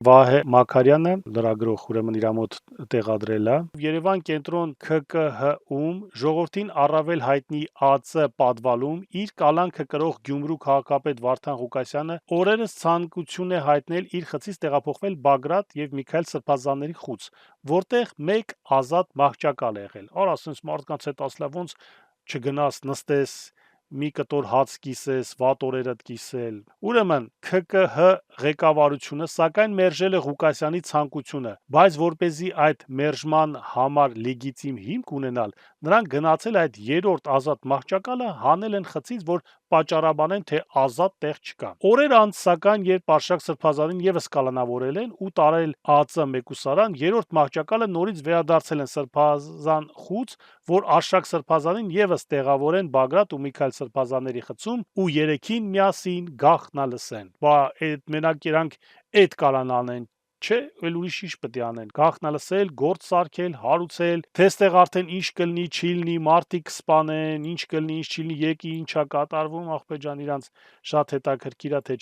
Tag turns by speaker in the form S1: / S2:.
S1: Վահե Մաքարյանը լրագրող ուրեմն իր մոտ տեղադրել է Երևան կենտրոն ՔԿՀ-ում ժողովրդին առավել հայտնի ԱԾ պատվալում իր կալանքը կրող Գյումրու քաղաքապետ Վարդան Ղուկասյանը օրերս ցանկություն է հայտնել իր խցից տեղափոխվել Բագրատ եւ Միքայել Սրբազանների խուց, որտեղ մեկ ազատ մահճակալ է եղել։ Արա ասենց մարդկանց հետ ասլա ոնց չգնաս նստես մի կտոր հաց կիսես, վատ օրերդ կիսել։ Ուրեմն ՔԿՀ ղեկավարությունը սակայն մերժել է Ղուկասյանի ցանկությունը, բայց որպեսզի այդ մերժման համար լեգիտիմ հիմք ունենալ, նրանք գնացել այդ երրորդ ազատ մահճակալը հանել են խցից, որ պատճառաբանեն, թե ազատ տեղ չկա։ Օրեր անց սակայն, երբ Արշակ Սրբազանին եւս կալանավորել են ու տարել ԱԾ մեկուսարան, երրորդ մահճակալը նորից վերադարձել են Սրբազան խուց, որ Արշակ Սրբազանին եւս տեղավորեն Բագրատ ու Միքայել Սրբազանների խցում ու երեքին միասին գաղտնալսեն։ Բա այդ մենակ իրանք այդ կարան անեն, չէ, էլ ուրիշ ինչ պետք է անեն, գաղտնալսել, գործ սարքել, հարուցել, թե ստեղ արդեն ինչ կլինի, չի լինի, մարդիկ կսպանեն, ինչ կլինի, ինչ չի լինի, եկի ինչա կատարվում, ախպեր ջան, իրանց շատ հետաքրքիր է, թե